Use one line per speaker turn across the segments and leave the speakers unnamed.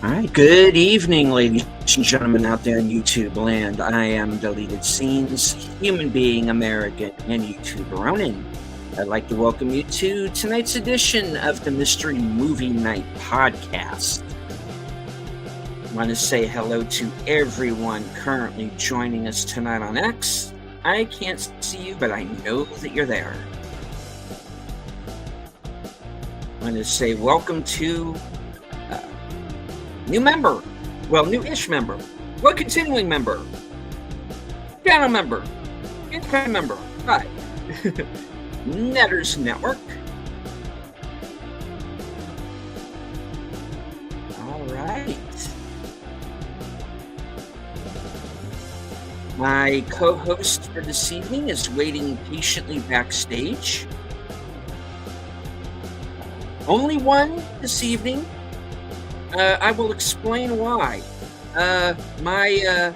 All right. Good evening, ladies and gentlemen out there in YouTube land. I am Deleted Scenes, human being, American, and YouTube Ronin. I'd like to welcome you to tonight's edition of the Mystery Movie Night podcast. I want to say hello to everyone currently joining us tonight on X. I can't see you, but I know that you're there. I want to say welcome to new member, new-ish member, continuing member, channel member, incoming member, hi, Netters Network. All right. My co-host for this evening is waiting patiently backstage. Only one this evening. I will explain why. My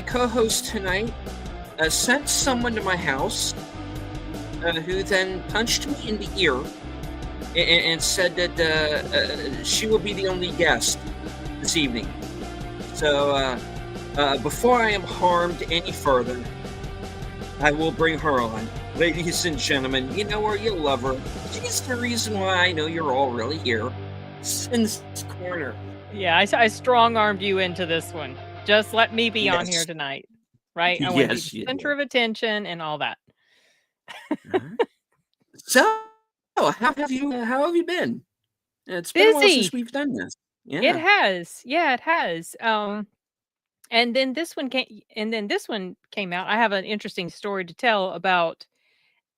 co-host tonight sent someone to my house who then punched me in the ear and said that she will be the only guest this evening. So before I am harmed any further, I will bring her on. Ladies and gentlemen, you know her, you'll love her. She's the reason why I know you're all really here. In this corner.
Yeah, I strong-armed you into this one. Just let me be on here tonight, right? I want to be the center of attention and all that.
So, how have you been? It's
been
a while since we've done this. Yeah.
It has. Yeah, it has. And then this one came out. I have an interesting story to tell about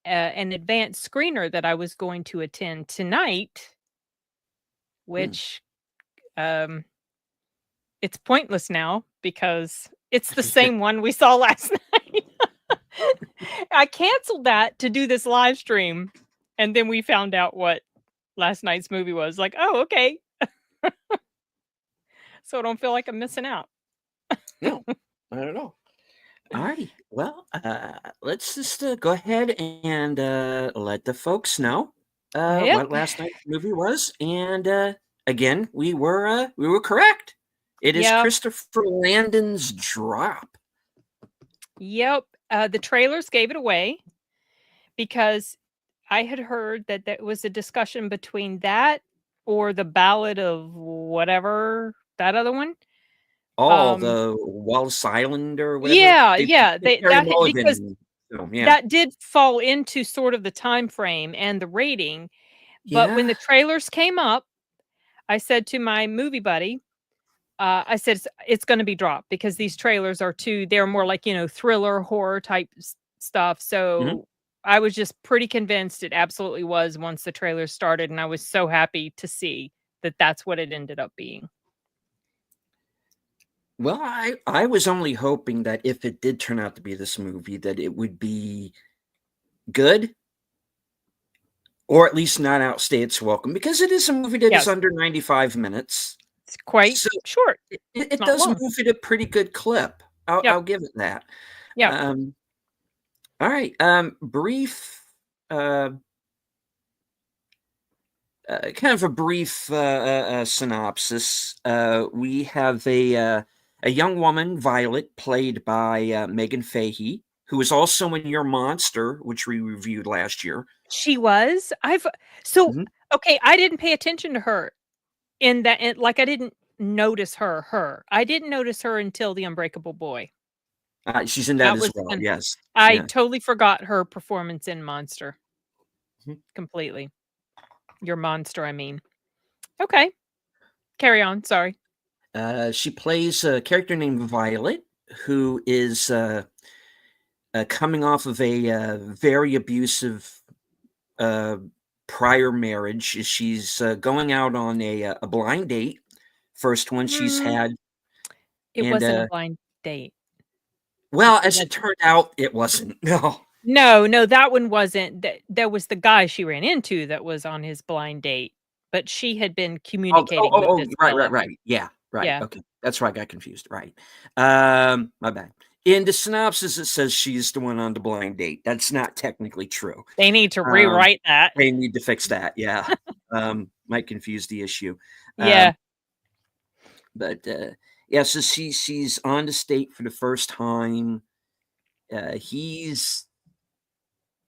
an advanced screener that I was going to attend tonight, which it's pointless now because it's the same one we saw last night. I canceled that to do this live stream, and then we found out what last night's movie was. Like, oh, okay. So I don't feel like I'm missing out.
No, not at all. All righty. Well, let's just go ahead and let the folks know what last night's movie was, and again, we were correct. It is Christopher Landon's Drop.
Yep. The trailers gave it away because I had heard that there was a discussion between that or the Ballad of whatever, that other one.
The Wallace Island or whatever.
That did fall into sort of the time frame and the rating. But when the trailers came up, I said to my movie buddy, I said, it's going to be Drop because these trailers they're more like, thriller, horror type stuff. So I was just pretty convinced it absolutely was once the trailers started. And I was so happy to see that that's what it ended up being.
Well, I was only hoping that if it did turn out to be this movie, that it would be good, or at least not outstay its welcome, because it is a movie that is under 95 minutes.
It's quite short.
It does move at a pretty good clip. I'll give it that.
Yeah.
All right. Brief. Kind of a brief synopsis. We have a young woman, Violet, played by Megan Fahey, who is also in Your Monster, which we reviewed last year.
She was. Okay, I didn't pay attention to her in that. Like, I didn't notice her. I didn't notice her until The Unbreakable Boy.
She's in that as well. Yes,
I totally forgot her performance in Monster. Completely. Your Monster, I mean. Okay, carry on. Sorry.
She plays a character named Violet, who is coming off of a very abusive prior marriage. She's going out on a blind date. First one she's had.
It wasn't a blind date.
Well, as it turned out, it wasn't. No,
that one wasn't. There was the guy she ran into that was on his blind date, but she had been communicating with this fella.
Right. Yeah, right. Yeah. Okay, that's where I got confused. Right. My bad. In the synopsis, it says she's the one on the blind date. That's not technically true.
They need to rewrite that.
They need to fix that. Yeah. Might confuse the issue.
Yeah.
But yeah, so she's on the state for the first time. He's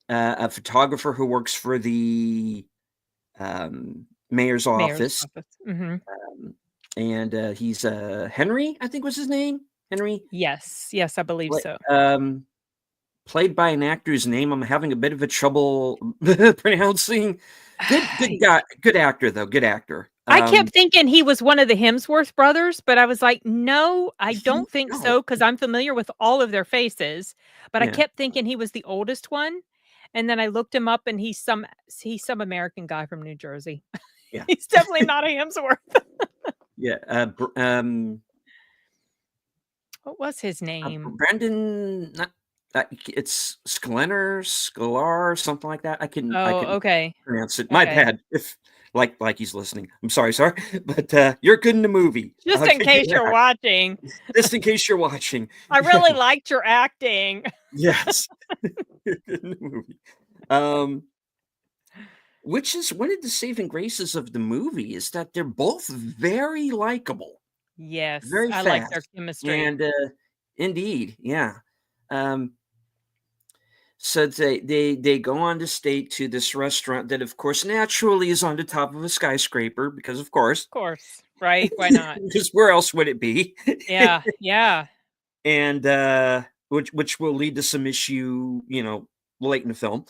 a photographer who works for the mayor's
Mayor's
office.
office. Mhm.
And he's Henry, I think was his name. Henry.
Yes. Yes, I believe so.
Played by an actor whose name I'm having a bit of a trouble pronouncing. Good guy, good actor though, good actor.
I kept thinking he was one of the Hemsworth brothers, but I was like, "No, I don't think
No.
so," 'cause I'm familiar with all of their faces, but I
Yeah.
kept thinking he was the oldest one, and then I looked him up, and he's some American guy from New Jersey.
Yeah.
He's definitely not a Hemsworth.
Yeah,
What was his name?
Brendan, not it's Sklar, something like that. I can
Oh, okay.
pronounce it. My
Okay.
bad if like he's listening. I'm sorry, but you're good in the movie.
Just
I'll
in
give you
case you're
that.
watching.
Just in case you're watching.
I really liked your acting.
Yes. You're good in the movie. Which is one of the saving graces of the movie is that they're both very likable,
Yes,
very
I like their
fast,
chemistry.
and, indeed, yeah. Um, so they go on the state to this restaurant that, of course, naturally is on the top of a skyscraper because, of course,
Of course, right? Why not?
because where else would it be?
Yeah, yeah.
And, which will lead to some issue, late in the film.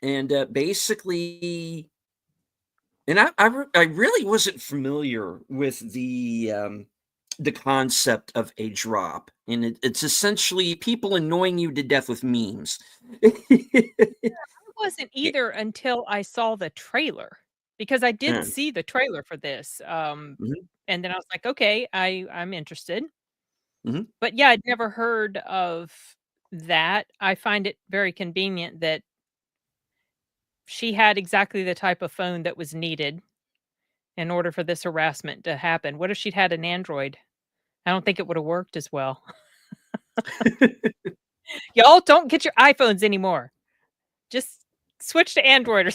And, basically and I really wasn't familiar with the concept of a drop, and it's essentially people annoying you to death with memes.
It wasn't either until I saw the trailer, because I did
Mm,
see the trailer for this,
mhm,
and then I was like, "Okay, I'm interested."
mhm.
But yeah, I'd never heard of that. I find it very convenient that she had exactly the type of phone that was needed in order for this harassment to happen. What if she'd had an Android? I don't think it would have worked as well. Y'all don't get your iPhones anymore. Just switch to Android or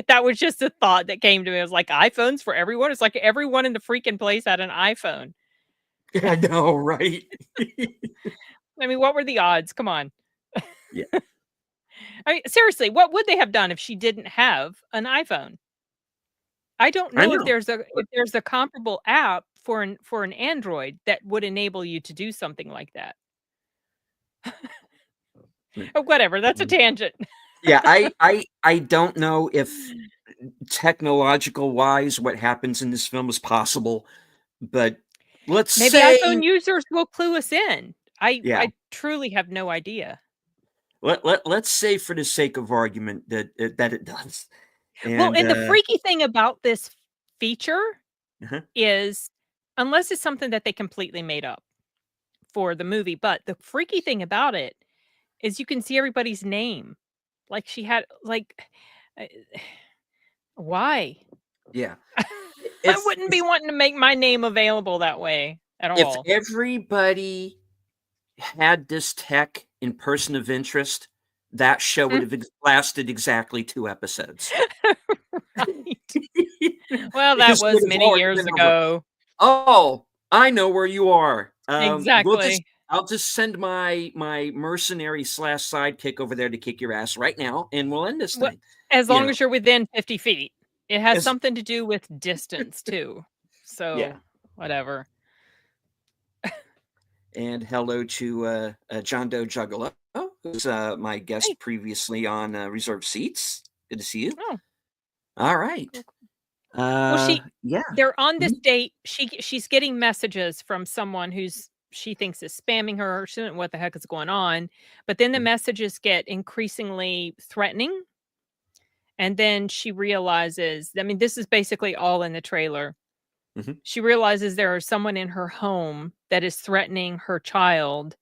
that was just a thought that came to me. I was like, iPhones for everyone? It's like everyone in the freaking place had an iPhone.
I know, right?
I mean, what were the odds? Come on.
Yeah,
I mean, seriously, what would they have done if she didn't have an iPhone? I don't
I
know if
know.
there's a comparable app for an Android that would enable you to do something like that.
Mm,
Oh, whatever, that's a
mm.
tangent.
Yeah, I don't know if technological wise what happens in this film is possible, but let's
Maybe
say
iPhone users will clue us in. I
yeah.
I truly have no idea.
Let's say for the sake of argument that it does.
Well,
And,
and the freaky thing about this feature
uh-huh,
is, unless it's something that they completely made up for the movie, but the freaky thing about it is you can see everybody's name. Like, she had like, uh, why?
yeah.
I
If
wouldn't be wanting to make my name available that way at
if
all.
everybody had this tech in Person of Interest, that show would
Mm,
have lasted exactly 2 episodes.
right. Well, that
This would
was
have
many
already
years
been over.
ago.
"Oh, I know where you are.
Exactly.
I'll just send my mercenary/sidekick slash sidekick over there to kick your ass right now, and we'll end this
Well,
thing."
as
You
long
know?
as you're within 50 feet. It has
As
something to do with distance too.
yeah.
So, whatever.
And hello to John Doe Juggalo, who's my
Hey,
guest previously on Reserved Seats. Good to see you.
oh,
All right.
cool. Well,
Yeah.
they're on this
Mhm.
date. She's getting messages from someone who's she thinks is spamming her. She doesn't know what the heck is going on. But then the
Mhm.
messages get increasingly threatening. And then she realizes, I mean, this is basically all in the trailer.
Mhm.
She realizes there is someone in her home that is threatening her child,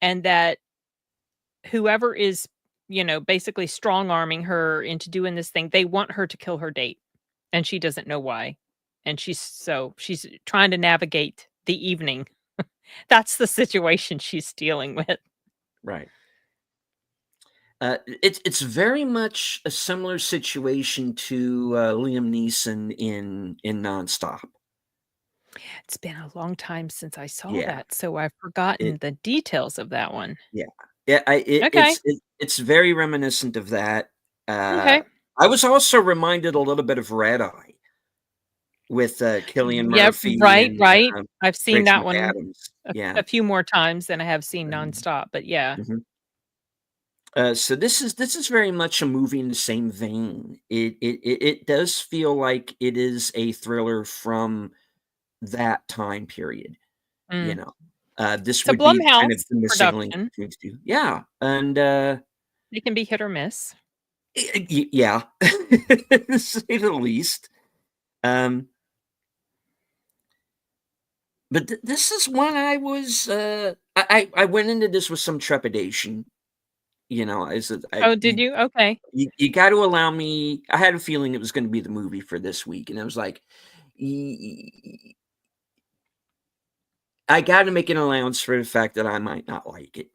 and that whoever is, basically strong arming her into doing this thing, they want her to kill her date, and she doesn't know why. And she's trying to navigate the evening. That's the situation she's dealing with.
Right. It's very much a similar situation to Liam Neeson in Nonstop.
It's been a long time since I saw
Yeah,
that, so I've
it
forgotten the details of that one.
yeah yeah.
Okay,
It's very reminiscent of that. Uh,
okay.
I was also reminded a little bit of Red Eye with Killian
Yep,
Murphy
right,
and
right. I've seen
Rachel
that one
McAdams.
a
Yeah.
a few more times than I have seen
Um,
Nonstop, but yeah.
mhm. So this is very much a movie in the same vein. It does feel like it is a thriller from that time period, you
Mm.
know? This
It's a
would be kind of
Blumhouse
the missing link
production.
between the 2. Yeah, and,
It can be hit or miss.
yeah, to say the least. Um, but this is one I was, I went into this with some trepidation, I said,
Oh, did you? Okay.
you gotta allow me. I had a feeling it was gonna be the movie for this week, and I was like, "Y I gotta make an allowance for the fact that I might not like it."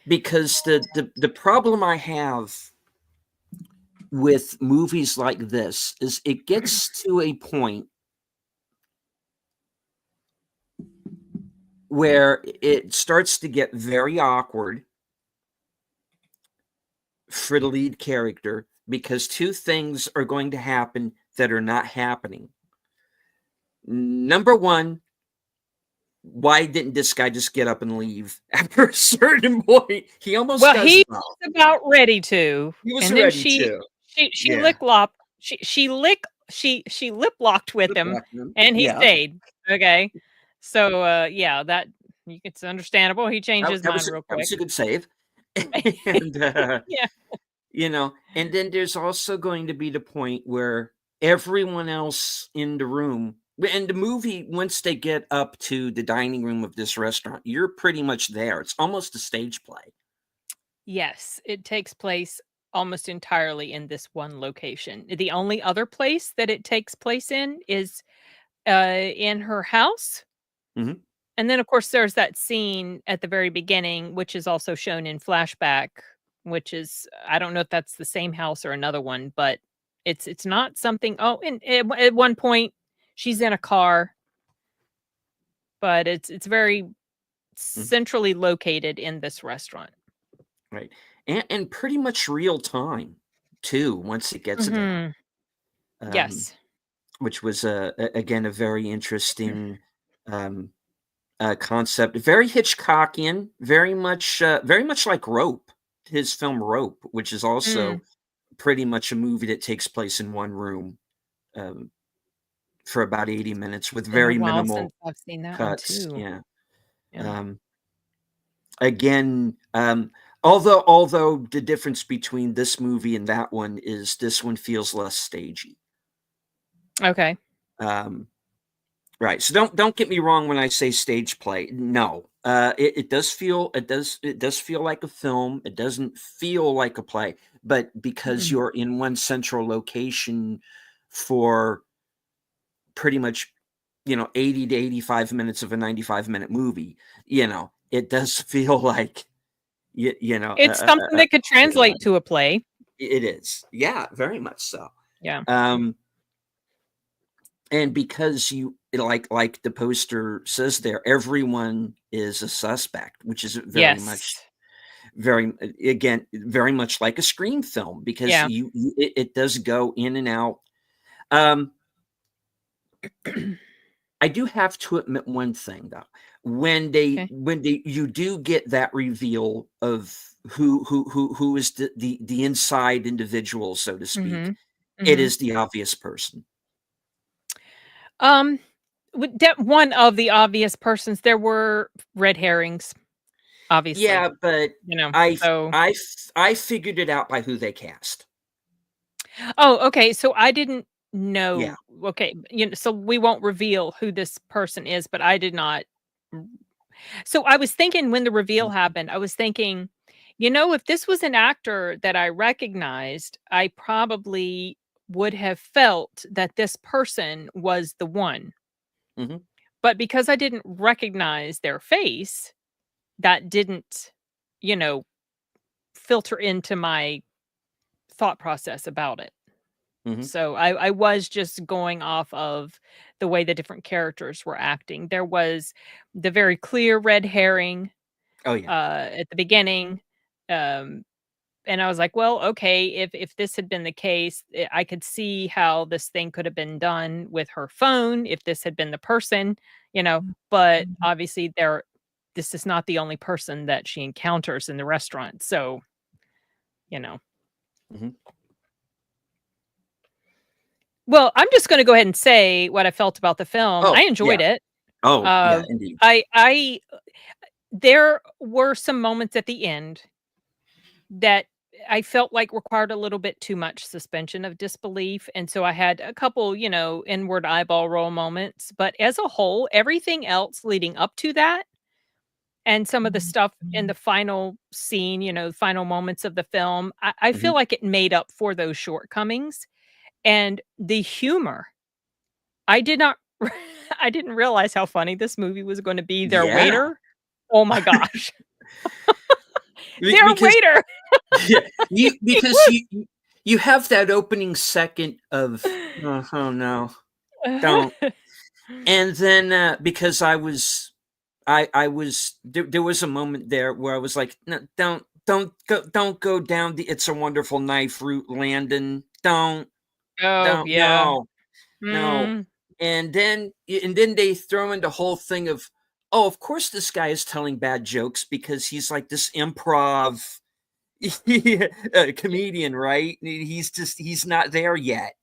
Because the problem I have with movies like this is it gets to a point where it starts to get very awkward for the lead character because 2 things are going to happen that are not happening. Number 1, why didn't this guy just get up and leave after a certain point? He almost
Well,
does
he
though.
was about ready to,
He was
and then
ready
she
to.
she she
Yeah.
lick lop she lick she lip locked with
Flip
him,
locked him.
and he
Yeah.
stayed, okay? So, yeah, that it's understandable, he changed
That
his
that
mind
was
real
that
quick.
was a good save. And,
Yeah.
and then there's also going to be the point where everyone else in the room and the movie, once they get up to the dining room of this restaurant, you're pretty much there. It's almost a stage play.
Yes, it takes place almost entirely in this one location. The only other place that it takes place in is, in her house.
Mhm.
And then, of course, there's that scene at the very beginning, which is also shown in flashback, which is I don't know if that's the same house or another one, but it's not something. Oh, and at one point she's in a car, but it's very
Mhm.
centrally located in this restaurant.
Right. And pretty much real time too, once it gets there.
Hmm.
Um,
Yes.
which was, again, a very interesting, um, concept. Very Hitchcockian, very much like Rope, his film Rope, which is
Mm.
also pretty much a movie that takes place in one room, um, for about 80 minutes with
Been a
very
while
minimal
since I've seen that one
cuts,
too.
yeah.
Yeah.
Um, again, although the difference between this movie and that one is this one feels less stagey.
Okay.
Um, right, so don't get me wrong when I say stage play, no. It does feel like a film, it doesn't feel like a play, but because
Mm.
you're in one central location for pretty much, 80 to 85 minutes of a 95-minute movie, it does feel like,
It's something
a
that could
cinema.
translate to a play.
It is. Yeah, very much so.
Yeah.
Um, and because like the poster says there, everyone is a suspect, which is very much
Yes.
again, very much like a Scream film because
Yeah.
it does go in and out. Um, I do have to admit one thing though.
Okay.
When they you do get that reveal of who is the inside individual, so to speak,
Mhm.
it
Mhm.
is the obvious person.
Um, with that one of the obvious persons, there were red herrings, obviously,
Yeah, but I f
so
I figured it out by who they cast.
oh, okay, so I didn't
Yeah.
know okay, so we won't reveal who this person is, but I did not r so I was thinking when the reveal
Mhm,
happened, I was thinking, if this was an actor that I recognized, I probably would have felt that this person was the one.
mhm.
But because I didn't recognize their face, that didn't, you know, filter into my thought process about it.
Mhm.
So I was just going off of the way the different characters were acting. There was the very clear red herring
Oh, yeah.
at the beginning. Um, and I was like, well, okay, if this had been the case, I could see how this thing could have been done with her phone if this had been the person, but obviously this is not the only person that she encounters in the restaurant. So, you know.
Mhm.
Well, I'm just gonna go ahead and say what I felt about the film.
Oh,
I
yeah.
enjoyed it.
Oh, yeah,
Uh,
indeed.
I there were some moments at the end that I felt like required a little bit too much suspension of disbelief, and so I had a couple, inward eyeball roll moments, but as a whole, everything else leading up to that and some of the stuff in the final scene, final moments of the film, I feel
Mhm.
like it made up for those shortcomings, and the humor. I did not I didn't realize how funny this movie was gonna be. Their
Yeah.
waiter, oh my gosh. Their
Because
waiter,
yeah,
he
because
was
you have that opening second of, "Oh, oh, no, don't." And then, because I was there was a moment there where I was like, "No, don't go down the It's a Wonderful Knife route, Landon.
Oh,
Don't,
yeah.
no."
Mm.
And then they throw in the whole thing of, "Oh, of course this guy is telling bad jokes because he's like this improv comedian, right? He's not there yet."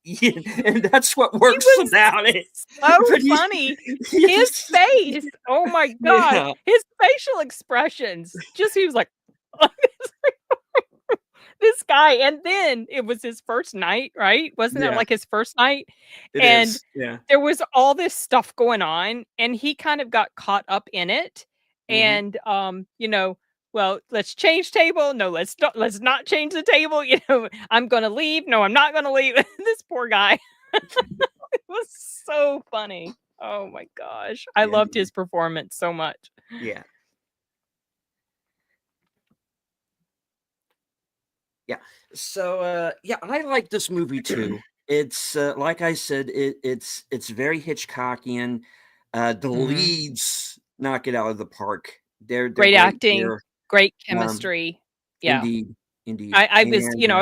And that's what
He
works
was
about it.
so
But
funny. His
he's
face, oh my gosh,
yeah,
his facial expressions, just he was like, "This guy," and then it was his first night, right? Wasn't that
yeah,
like his first night?
it
And
is. Yeah.
there was all this stuff going on, and he kind of got caught up in it,
Mhm.
and, "Well, let's change table. No, let's not change the table," "I'm gonna leave. No, I'm not gonna leave." This poor guy. It was so funny. Oh my gosh. I
Yeah,
loved
indeed.
his performance so much.
Yeah, yeah. So, yeah, I like this movie too. It's, like I said, it's very Hitchcockian. The
Mhm.
leads knock it out of the park. They're
Great
great
acting,
here.
great
Um,
chemistry. Yeah.
indeed, indeed,
I
and,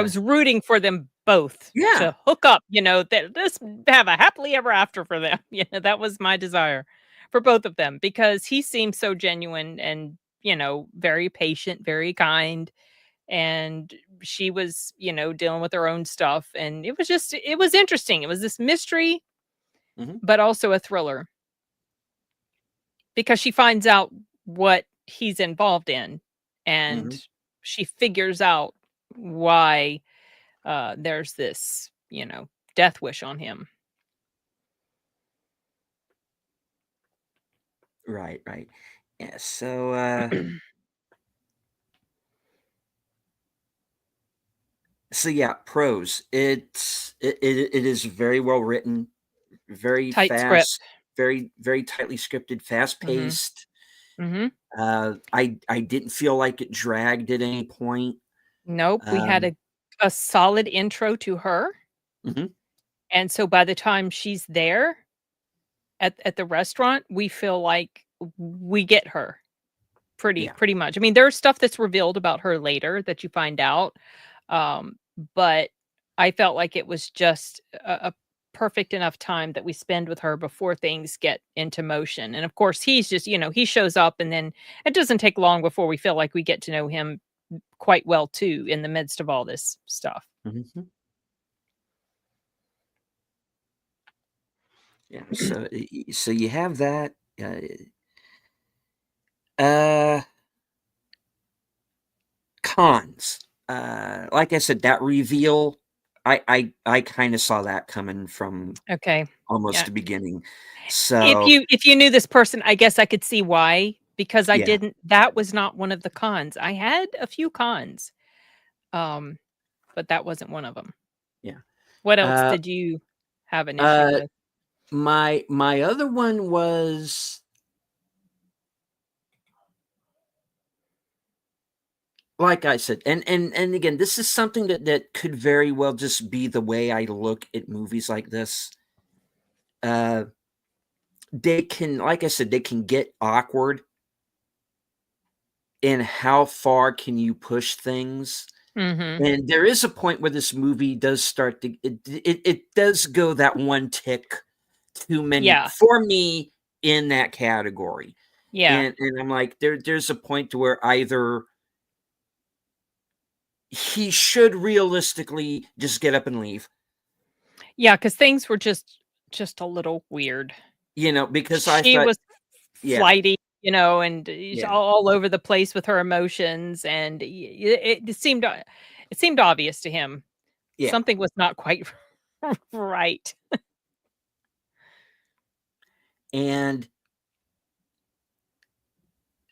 was rooting for them both
yeah.
to hook up, that this have a happily ever after for them. Yeah, that was my desire for both of them because he seemed so genuine and, very patient, very kind, and she was, dealing with her own stuff, and it was interesting. It was this mystery,
Mhm,
but also a thriller because she finds out what he's involved in, and
mhm.
she figures out why there's this, death wish on him.
Right, right. Yeah, so, yeah, prose. It is very well written, very
Tight script.
fast, very tightly scripted, fast
Mhm.
paced.
Mhm.
I didn't feel like it dragged at any point.
Nope, we had
Um,
a solid intro to her,
mhm,
and so by the time she's there at the restaurant, we feel like we get her pretty
yeah,
pretty much. I mean, there's stuff that's revealed about her later that you find out, um, but I felt like it was just a perfect enough time that we spend with her before things get into motion. And of course, he's just, he shows up and then it doesn't take long before we feel like we get to know him quite well too in the midst of all this stuff.
mhm, yeah. So, so you have that. Uh, Cons. Like I said, that reveal, I kind of saw that coming from
Okay.
almost
Yeah.
the beginning.
If
So,
you knew this person, I guess I could see why because I
yeah,
didn't that was not one of the cons. I had a few cons. Um, but that wasn't one of them.
yeah.
What else
Uh,
did you have an issue
uh,
with?
my other one was like I said, and again, this is something that could very well just be the way I look at movies like this. They can, like I said, they can get awkward. And how far can you push things?
Mhm.
And there is a point where this movie does start to it does go that one tick too many
Yeah.
for me in that category.
Yeah.
And I'm like, there's a point to where either he should realistically just get up and leave,
Yeah, 'cause things were just a little weird.
because I
She
thought,
was
yeah,
flighty, and she's
yeah,
all over the place with her emotions, and it seemed obvious to him.
yeah.
Something was not quite right.
And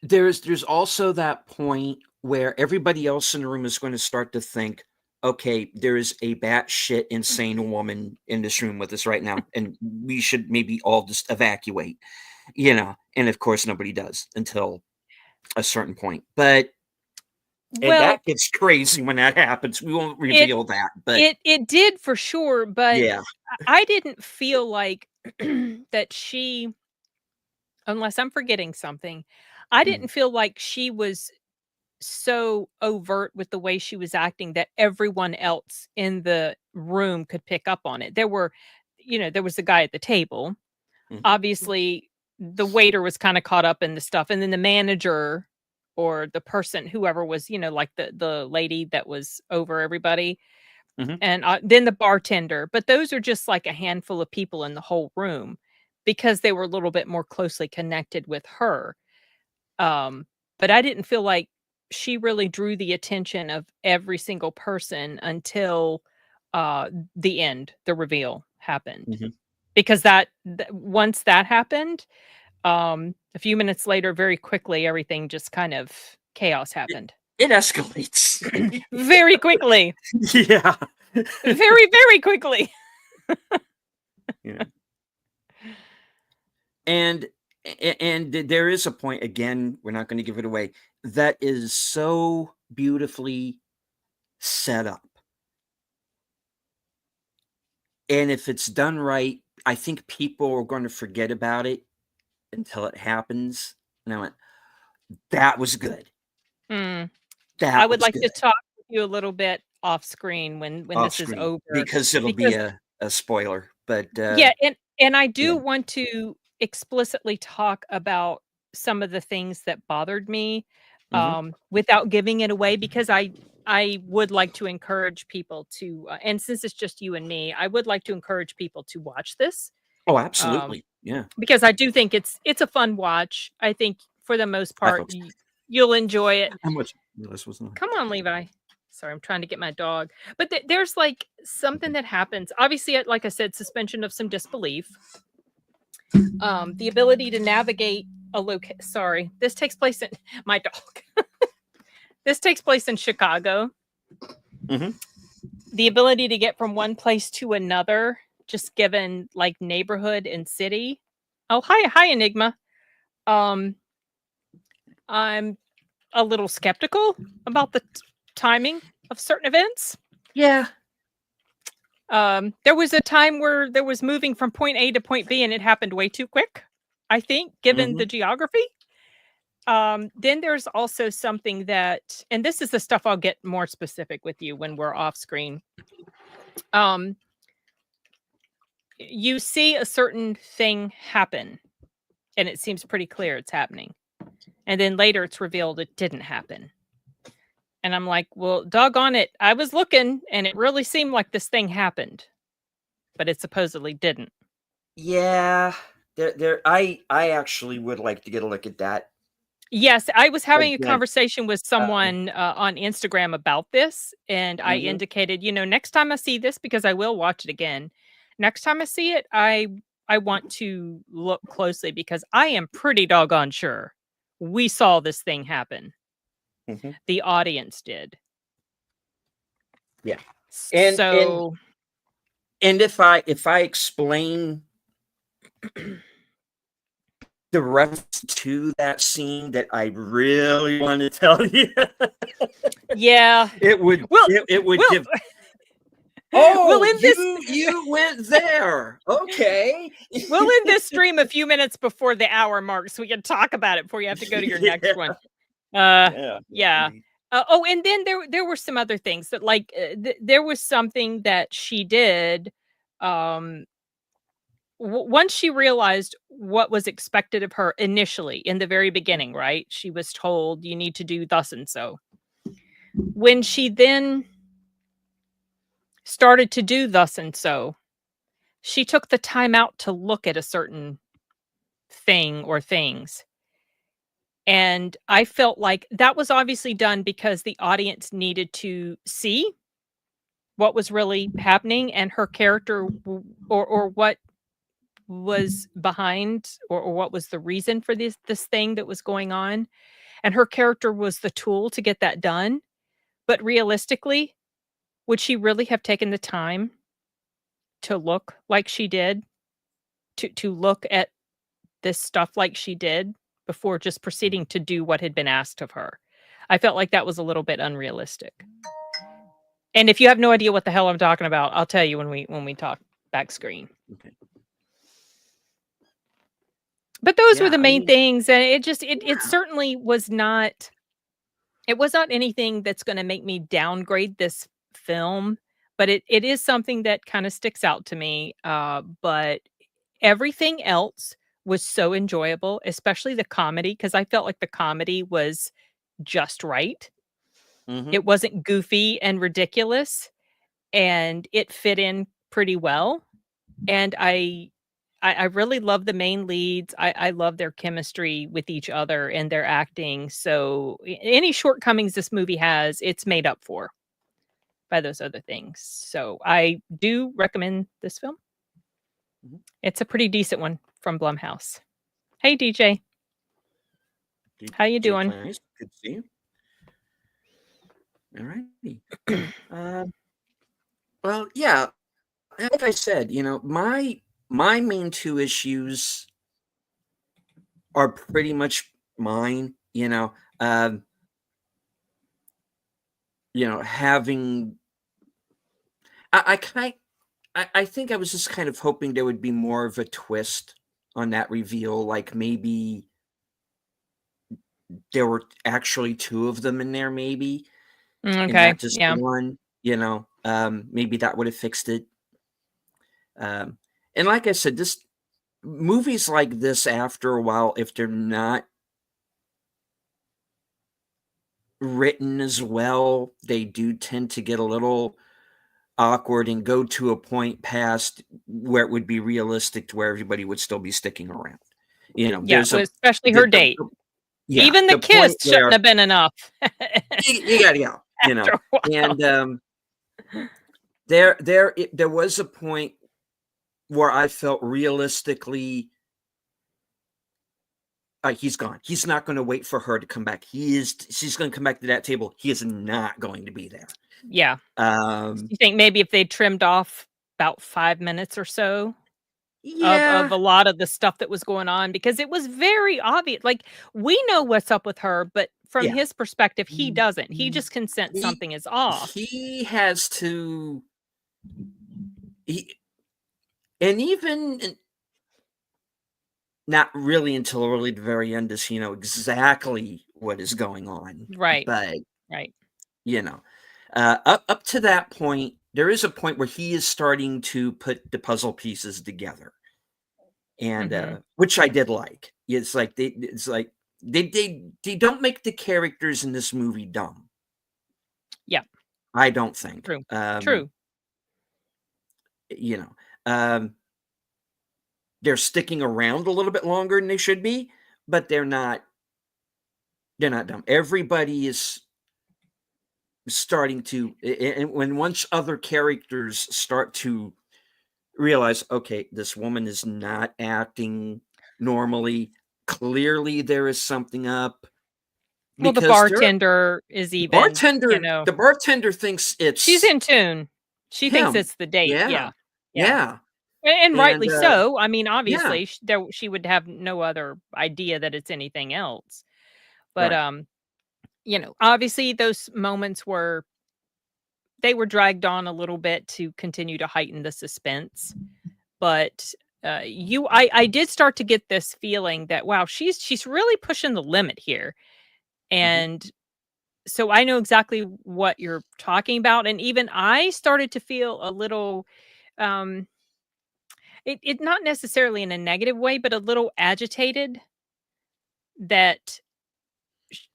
there's also that point where everybody else in the room is going to start to think, okay, there is a batshit insane woman in this room with us right now, and we should maybe all just evacuate, And of course, nobody does until a certain point. And
Well,
that gets crazy when that happens. We won't
it
reveal that, but
it did for sure, but
yeah.
I didn't feel like that she, unless I'm forgetting something, I
Mhm,
didn't feel like she was so overt with the way she was acting that everyone else in the room could pick up on it. There was the guy at the table.
mhm,
Obviously, the waiter was kinda caught up in the stuff, and then the manager or the person, whoever was, like the lady that was over everybody,
mhm.
and, then the bartender, but those are just like a handful of people in the whole room because they were a little bit more closely connected with her. Um, but I didn't feel like she really drew the attention of every single person until, the end, the reveal happened.
Mhm.
Because once that happened, a few minutes later, very quickly, everything just kind of chaos
It
happened.
it escalates.
Very quickly,
Yeah.
very, very quickly.
Yeah. And there is a point, again, we're not gonna give it away, that is so beautifully set up. And if it's done right, I think people are gonna forget about it until it happens. And I went, "That was good.
Mm. I
That
would
was
like
good."
to talk with you a little bit off screen when
Off
this is
screen,
over,
because it'll be
because
a spoiler, but,
yeah, and I
yeah.
do want to explicitly talk about some of the things that bothered me,
Mhm.
without giving it away, because I would like to encourage people to, and since it's just you and me, I would like to encourage people to watch this,
Oh,
um,
absolutely. Yeah.
because I do think it's a fun watch. I think for the most
I
part,
hope so.
you'll enjoy it.
How much this was not.
Come on, Levi. Sorry, I'm trying to get my dog. But there's like something
Mhm.
that happens. Obviously, like I said, suspension of some disbelief. The ability to navigate a Sorry, this takes place in my dog. This takes place in Chicago.
Mhm.
The ability to get from one place to another, just given like neighborhood and city. Oh, hi, Enigma. Um, I'm a little skeptical about the timing of certain events.
Yeah.
There was a time where there was moving from point A to point B, and it happened way too quick, I think, given the
Mhm.
geography. Then there's also something that, and this is the stuff I'll get more specific with you when we're off screen. Um, you see a certain thing happen, and it seems pretty clear it's happening. And then later it's revealed it didn't happen. And I'm like, well, doggone it. I was looking, and it really seemed like this thing happened, but it supposedly didn't.
Yeah. I actually would like to get a look at that
Yes, I was having a
again.
conversation with
Um,
someone, on Instagram about this, and I
mhm.
indicated, next time I see this, because I will watch it again. Next time I see it, I want to look closely because I am pretty doggone sure we saw this thing happen.
Mhm.
The audience did.
Yeah. And and
So,
and if I explain the reference to that scene that I really want to tell you.
Yeah.
It would give.
We'll
Oh,
end this.
you went there. Okay.
We'll end this stream a few minutes before the hour mark, so we can talk about it before you have to go to your next one. Yeah. Oh, and then there were some other things that, like, there was something that she did. Once she realized what was expected of her initially in the very beginning, right? She was told, you need to do thus and so. When she then started to do thus and so, she took the time out to look at a certain thing or things. And I felt like that was obviously done because the audience needed to see what was really happening, and her character, or what was behind, or what was the reason for this thing that was going on. And her character was the tool to get that done. But realistically, would she really have taken the time to look like she did, to look at this stuff like she did, before just proceeding to do what had been asked of her? I felt like that was a little bit unrealistic. And if you have no idea what the hell I'm talking about, I'll tell you when we talk back screen.
Okay.
But those were the main things, and it certainly was not. It was not anything that's going to make me downgrade this film, but it is something that kind of sticks out to me. But everything else was so enjoyable, especially the comedy, because I felt like the comedy was just right. It wasn't goofy and ridiculous, and it fit in pretty well. And I really love the main leads. I love their chemistry with each other and their acting. So any shortcomings this movie has, it's made up for by those other things. So I do recommend this film. It's a pretty decent one from Blumhouse. Hey, DJ. How you doing?
Nice. Good to see you. All righty. Well, yeah, like I said, my main two issues are pretty much mine. Having I think I was just kind of hoping there would be more of a twist on that reveal, like maybe there were actually two of them in there, maybe. And
Okay.
not just one, maybe that would have fixed it. And like I said, this movies like this, after a while, if they're not written as well, they do tend to get a little awkward and go to a point past where it would be realistic to where everybody would still be sticking around.
Especially her date. Even the kiss shouldn't have been enough.
You gotta go. And there was a point where I felt realistically he's gone. He's not going to wait for her to come back. She's going to come back to that table. He is not going to be there.
Yeah. You think maybe if they trimmed off about 5 minutes or so of a lot of the stuff that was going on, because it was very obvious. Like, we know what's up with her, but from his perspective, he doesn't. He just can sense something is off.
He has to. And even not really until really the very end does he know exactly what is going on.
Right.
But
right.
Up to that point, there is a point where he is starting to put the puzzle pieces together, and which I did like. It's like they don't make the characters in this movie dumb.
Yeah,
I don't think.
True.
True. They're sticking around a little bit longer than they should be, but they're not dumb. Everybody is starting to, and once other characters start to realize, okay, this woman is not acting normally. Clearly, there is something up.
Well, the bartender is even.
The bartender thinks it's.
She's in tune. She thinks it's the date.
Yeah.
And
And
rightly so. I mean,
yeah,
obviously, she would have no other idea that it's anything else. But,
right.
obviously those moments they were dragged on a little bit to continue to heighten the suspense. But, I did start to get this feeling that, wow, she's really pushing the limit here.
Hmm.
And so I know exactly what you're talking about, and even I started to feel a little, um it not necessarily in a negative way, but a little agitated that sh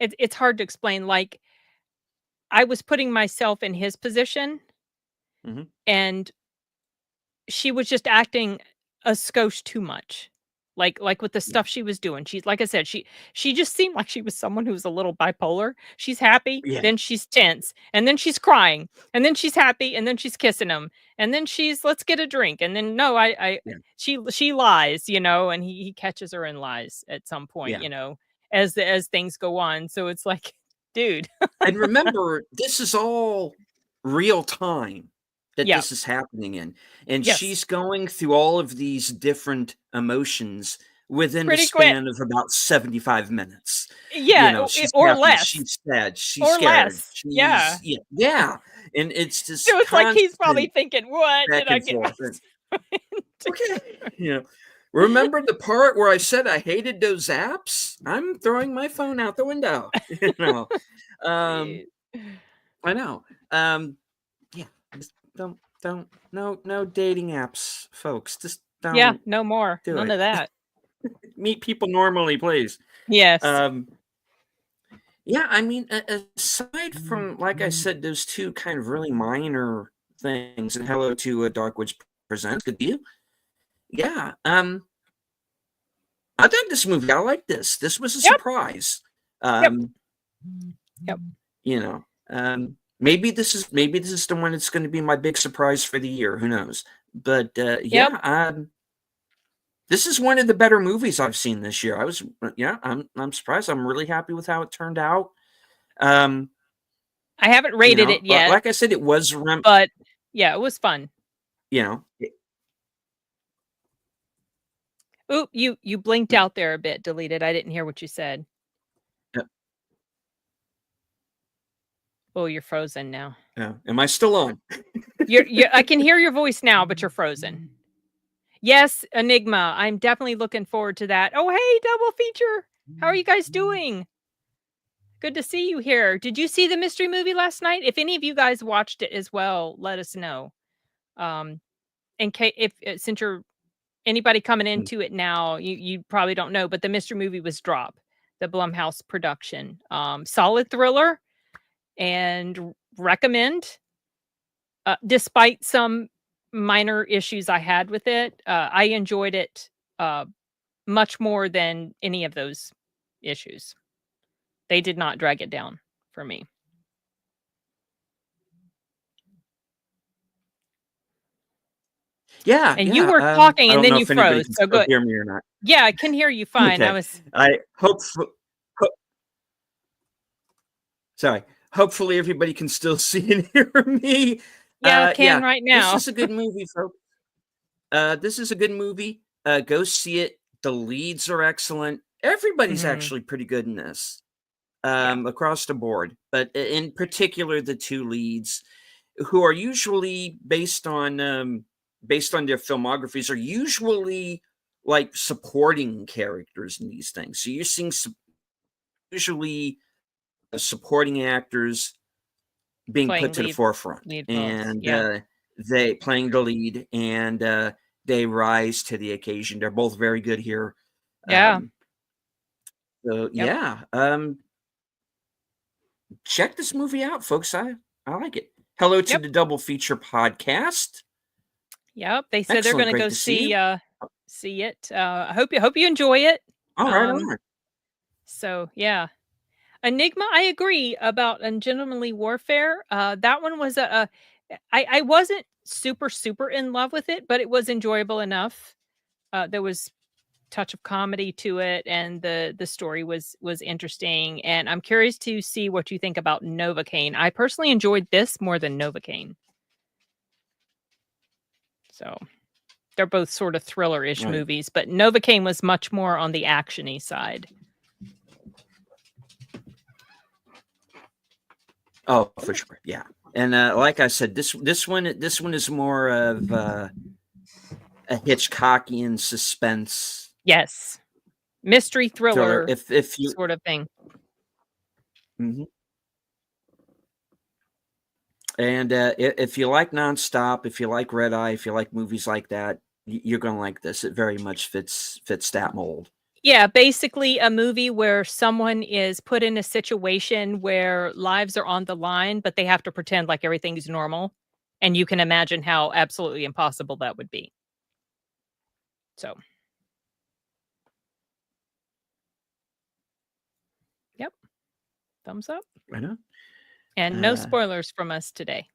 it's hard to explain, like, I was putting myself in his position,
Hmm.
and she was just acting a skosh too much. Like with the
Yeah,
stuff she was doing. She's like I said, she just seemed like she was someone who was a little bipolar. She's happy,
yeah,
then she's tense, and then she's crying, and then she's happy, and then she's kissing him, and then she's let's get a drink, and then no,
yeah,
she lies, and he catches her in lies at some point,
yeah.
as things go on. So it's like, dude,
And remember, this is all real time that
yeah,
this is happening in, and
yes,
she's going through all of these different emotions within the
pretty quick,
span of about 75 minutes.
yeah,
She's
or
happy,
less,
she's sad, she's
or
scared,
less, yeah.
she's yeah, and it's
So
this
it's like he's probably
constant
thinking, "What
back
did I
and
get
forth, and
myself into?"
okay, you know, remember the part where I said I hated those apps? I'm throwing my phone out the window, Um,
Dude.
I know. Yeah, just don't no dating apps, folks. Just
Yeah,
don't
no more.
do
None
it.
of that.
Meet people normally, please.
Yes.
Um, yeah, I mean, aside from like I said, those two kind of really minor things, and hello to Dark Woods Presents. Good deal. Yeah. I dug this movie. I like this. This was a
Yep,
surprise.
yep,
Um,
yep.
you know, maybe this is the one that's going to be my big surprise for the year. Who knows? But
Yep.
yeah, this is one of the better movies I've seen this year. Yeah, I'm surprised. I'm really happy with how it turned out. Um,
I haven't rated it yet,
like I said, it was
but yeah, it was fun.
you know, it-
Oop, you blinked out there a bit, deleted. I didn't hear what you said.
uh,
Oh, you're frozen now.
am I still on?
You're I can hear your voice now, but you're frozen. Yes, Enigma. I'm definitely looking forward to that. Oh, hey, double feature. How are you guys doing? Good to see you here. Did you see the mystery movie last night? If any of you guys watched it as well, let us know. Um, in case if since you're anybody coming
Mm.
into it now, you probably don't know, but the mystery movie was Drop, the Blumhouse production. Solid thriller and recommend. Despite some minor issues I had with it, I enjoyed it uh, much more than any of those issues. They did not drag it down for me.
Yeah,
And you
yeah.
were talking
I
and
don't
then
know
you
if anybody
froze,
can
so
still
good.
hear me or not.
Yeah, I can hear you fine. I
Okay,
was
I hope. Sorry. Hopefully, everybody can still see and hear me.
yeah, can
Yeah,
right
this
now.
is a good movie, folks. This is a good movie. Go see it. The leads are excellent. Everybody's
Mhm.
actually pretty good in this,
Yeah,
across the board. But in particular, the two leads, who are usually based on their filmographies, are usually like supporting characters in these things. So you're seeing usually supporting actors being put
playing
to the
lead
forefront,
lead roles.
and
Yeah.
they playing the lead, and they rise to the occasion. They're both very good here.
Yeah.
Um, so
Yep.
yeah, check this movie out, folks. I like it. Hello to
Yep.
the Double Feature podcast.
Yep. They said they're
Excellent,
gonna
great
go
to see you.
see it. I hope you enjoy it.
All right, all
Um,
right.
so yeah. Enigma, I agree about Ungentlemanly Warfare. That one was I wasn't super, super in love with it, but it was enjoyable enough. There was touch of comedy to it, and the story was interesting. And I'm curious to see what you think about Novocaine. I personally enjoyed this more than Novocaine. So they're both sort of thriller-ish
Right.
movies, but Novocaine was much more on the action-y side.
Oh, for sure. Yeah. And like I said, this one is more of a Hitchcockian suspense
Yes. Mystery
thriller.
thriller
If you
sort of thing.
Mhm. And if you like Nonstop, if you like Red Eye, if you like movies like that, you're gonna like this. It very much fits that mold.
Yeah, basically a movie where someone is put in a situation where lives are on the line, but they have to pretend like everything is normal, and you can imagine how absolutely impossible that would be. So, yep, thumbs up.
I know.
And no spoilers from us today.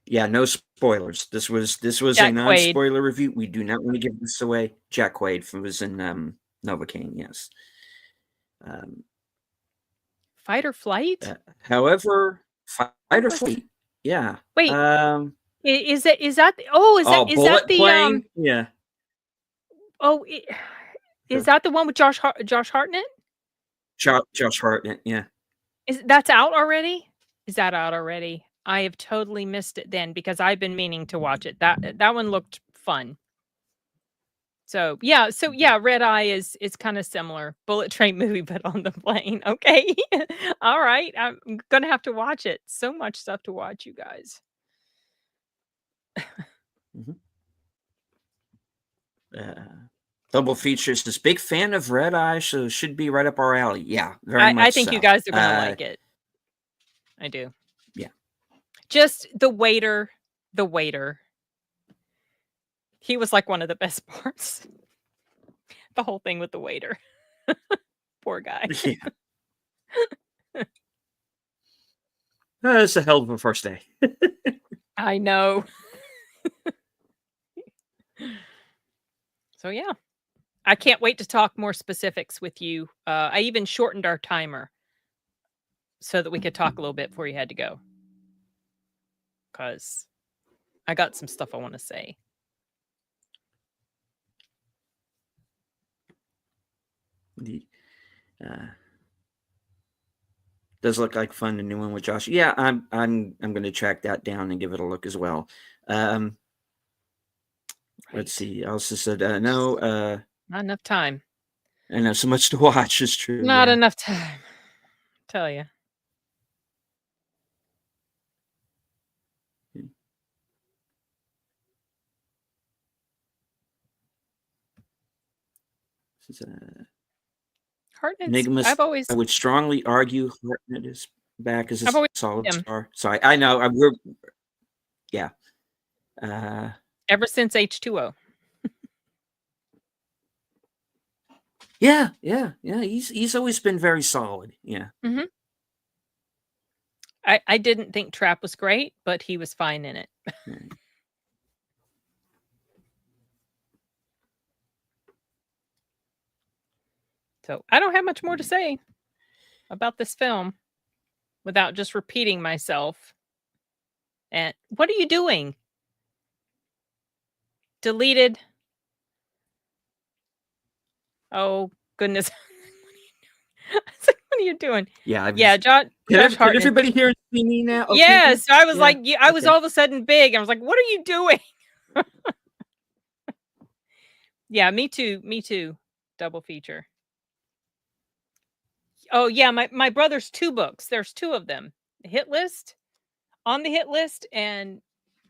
Yeah, no spoilers. This was
Jack
a
Quaid.
non-spoiler review. We do not want to give this away. Jack Quaid was in Novocaine, yes.
Fight or Flight?
However, Fight or Flight. Yeah.
Wait.
Um,
is that is that is
Bullet
that the
Plane? Yeah.
Oh, is that the one with Josh Hartnett?
Josh Hartnett, yeah.
That's out already? Is that out already? I have totally missed it then because I've been meaning to watch it. That one looked fun. So yeah, Red Eye is kind of similar. Bullet Train movie, but on the plane. Okay. All right. I'm gonna have to watch it. So much stuff to watch, you guys.
Mm-hmm. Double features. This big fan of Red Eye, so it should be right up our alley. Yeah, very much.
I think
so.
you guys are gonna like it. I do.
Yeah.
Just the waiter. He was like one of the best parts. The whole thing with the waiter. Poor guy.
Yeah. It's a hell of a first day.
I know. So yeah. I can't wait to talk more specifics with you. I even shortened our timer so that we could talk a little bit before you had to go. Because I got some stuff I want to say.
Does look like fun, the new one with Josh. Yeah, I'm going to track that down and give it a look as well. Right. Let's see. I also said no.
Not enough time.
I know so much to watch. Is true.
Not enough time. Tell you.
This is
Hartnett's.
I would strongly argue Hartnett is back as a solid star. Sorry, I know. Yeah.
Ever since H2O.
Yeah. He's always been very solid. Yeah.
Mm-hmm. I didn't think Trap was great, but he was fine in it. Right. So I don't have much more to say about this film without just repeating myself. And what are you doing? Deleted. Oh, goodness. What are you doing?
Yeah.
Josh Hartnett.
Can everybody hear me now?
Okay. Yes. I was like, I was all of a sudden big. I was like, what are you doing? Yeah, me too. Double feature. Oh yeah, my brother's 2 books. There's 2 of them. The Hit List, On the Hit List, and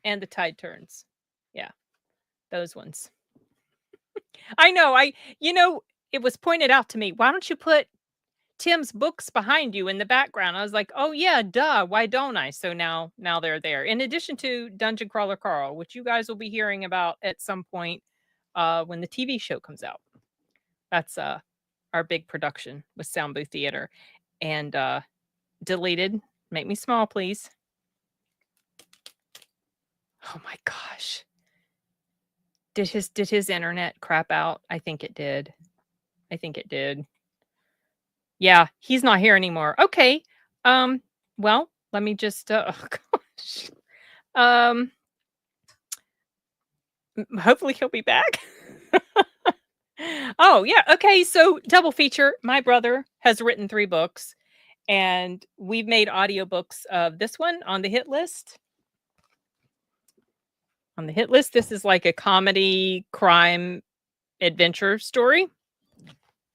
The Tide Turns. Yeah, those ones. I know. It was pointed out to me. Why don't you put Tim's books behind you in the background? I was like, oh yeah, duh. Why don't I? So now they're there. In addition to Dungeon Crawler Carl, which you guys will be hearing about at some point when the TV show comes out. That's our big production with Sound Booth Theater. And Deleted. Make me small, please. Oh my gosh. Did his internet crap out? I think it did. Yeah, he's not here anymore. Okay. Well, let me just oh gosh. hopefully he'll be back. Oh, yeah. Okay. So, double feature. My brother has written 3 books, and we've made audiobooks of this one, On the Hit List. On the Hit List, this is like a comedy, crime, adventure story.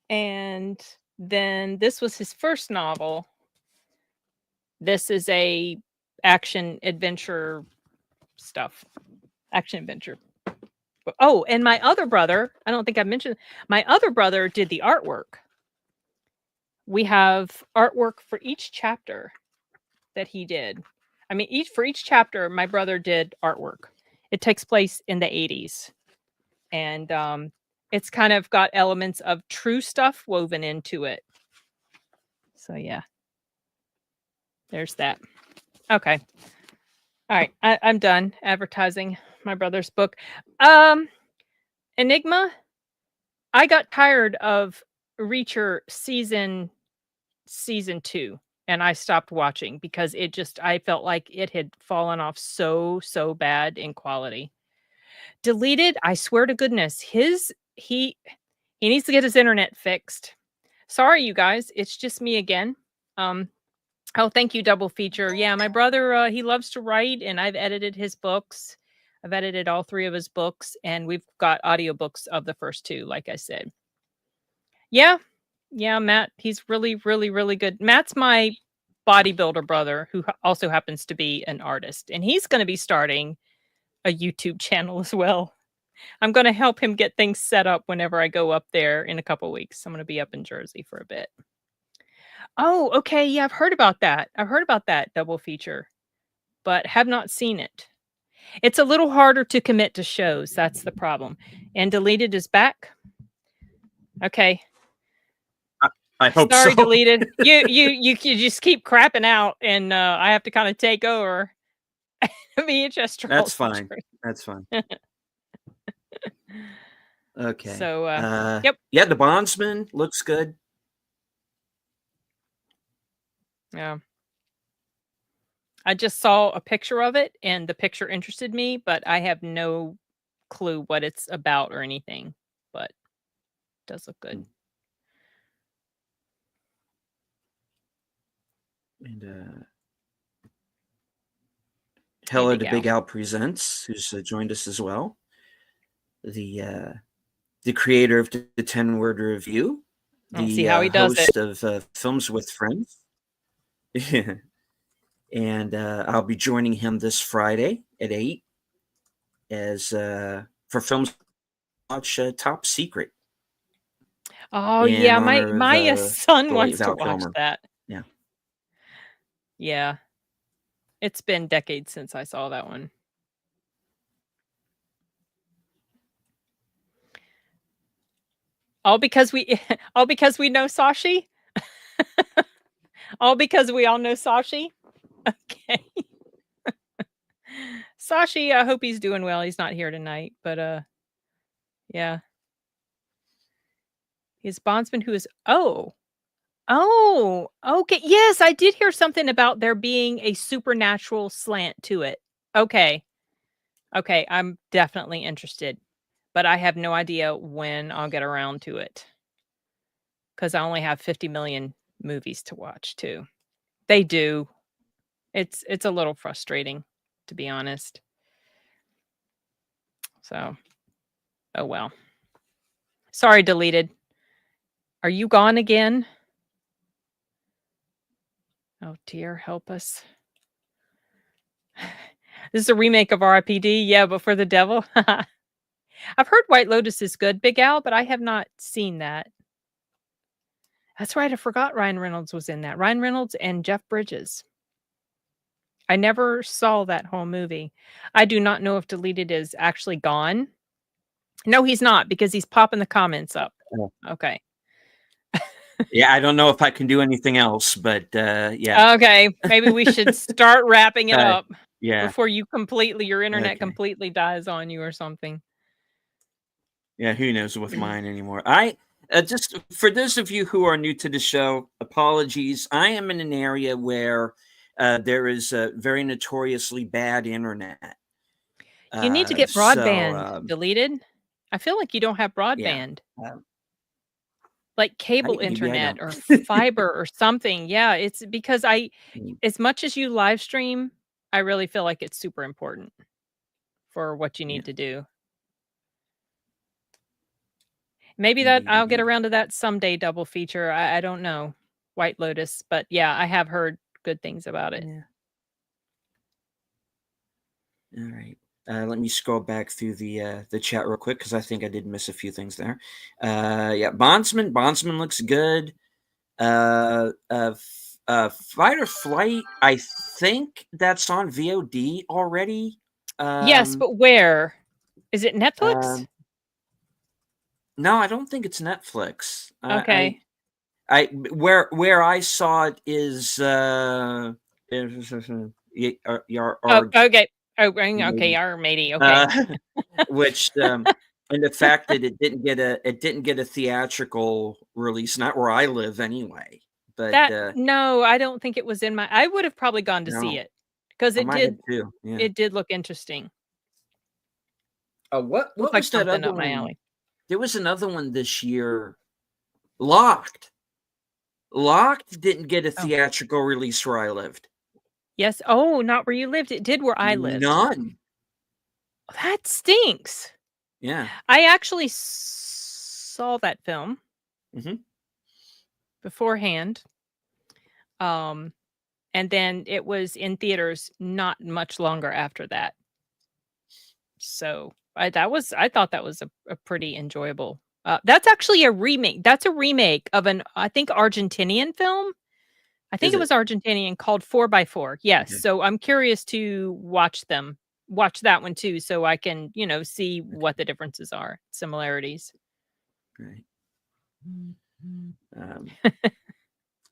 And then this was his first novel. This is a action adventure stuff. Action adventure. Oh, and my other brother, I don't think I mentioned, my other brother did the artwork. We have artwork for each chapter that he did. I mean, for each chapter, my brother did artwork. It takes place in the 80s. And it's kind of got elements of true stuff woven into it. So yeah. There's that. Okay. All right. I'm done advertising my brother's book. Enigma. I got tired of Reacher season 2, and I stopped watching because I felt like it had fallen off so bad in quality. Deleted, I swear to goodness, he needs to get his internet fixed. Sorry, you guys, it's just me again. Oh, thank you, double feature. Yeah, my brother, he loves to write, and I've edited his books. I've edited all 3 of his books, and we've got audiobooks of the first 2, like I said. Yeah, Matt, he's really, really, really good. Matt's my bodybuilder brother who also happens to be an artist, and he's going to be starting a YouTube channel as well. I'm going to help him get things set up whenever I go up there in a couple weeks. I'm going to be up in Jersey for a bit. Oh, okay. Yeah, I've heard about that. Double feature, but have not seen it. It's a little harder to commit to shows. That's the problem. And Deleted is back. Okay.
I hope
Sorry,
so.
Deleted. You just keep crapping out, and I have to kind of take over. VHS.
That's fine. That's fine. Okay.
So, yep.
Yeah, The Bondsman looks good.
Yeah. I just saw a picture of it, and the picture interested me, but I have no clue what it's about or anything. But it does look good.
And Hello to Big Al Presents, who's joined us as well. The creator of the 10-Word Review.
See how he does
host of Films with Friends. And I'll be joining him this Friday at 8 as for Films Watch Top Secret.
Oh yeah, my son wants to watch that.
Yeah.
Yeah. It's been decades since I saw that one. All because we know Sashi? All because we all know Sashi? Okay. Sashi, I hope he's doing well. He's not here tonight, but yeah. His bondsman who is okay. Yes, I did hear something about there being a supernatural slant to it. Okay, I'm definitely interested, but I have no idea when I'll get around to it because I only have 50 million movies to watch too. They do. It's a little frustrating, to be honest. So, oh well. Sorry, Deleted. Are you gone again? Oh dear, help us. This is a remake of R.I.P.D. Yeah, but for the devil. I've heard White Lotus is good, Big Al, but I have not seen that. That's right. I forgot Ryan Reynolds was in that. Ryan Reynolds and Jeff Bridges. I never saw that whole movie. I do not know if Deleted is actually gone. No, he's not, because he's popping the comments up.
Oh.
Okay.
Yeah, I don't know if I can do anything else, but yeah.
Okay, maybe we should start wrapping it up.
Yeah.
Before your internet completely dies on you or something.
Yeah, who knows with mine anymore. I just for those of you who are new to the show, apologies. I am in an area where there is a very notoriously bad internet.
You need to get broadband deleted. I feel like you don't have broadband.
Yeah.
Like cable
Maybe I
internet
don't.
or fiber or something. Yeah, it's because as much as you live stream, I really feel like it's super important for what you
Yeah.
need to do. Maybe that
Indeed,
I'll get
indeed.
around to that someday double feature. I don't know. White Lotus, but yeah, I have heard good things about it.
Yeah. All right. Let me scroll back through the chat real quick because I think I did miss a few things there. Yeah, Bondsman looks good. Fight or Flight, I think that's on VOD already.
Yes, but where? Is it Netflix?
No, I don't think it's Netflix.
Okay.
Where I saw it is
Oh, okay. Oh, okay, our matey. Okay.
Which and the fact that it didn't get a theatrical release, not where I live anyway. But
no, I don't think it was in my. I would have probably gone to see
no,
it because
I
it
might
did.
have too. Yeah.
It did look interesting.
What
Looked like
was that
something
other
up my
one?
alley.
There was another one this year. Locked. Locked didn't get a
Oh.
theatrical release where I lived.
Yes. Oh, not where you lived. It did where I lived.
None.
That stinks.
Yeah.
I actually saw that film beforehand. And then it was in theaters not much longer after that. So I thought that was a pretty enjoyable. That's actually a remake. That's a remake of I think Argentinian film. I think it was Argentinian called 4x4. Yes.
Okay.
So I'm curious to watch that one too, so I can, see what the differences are, similarities.
Right.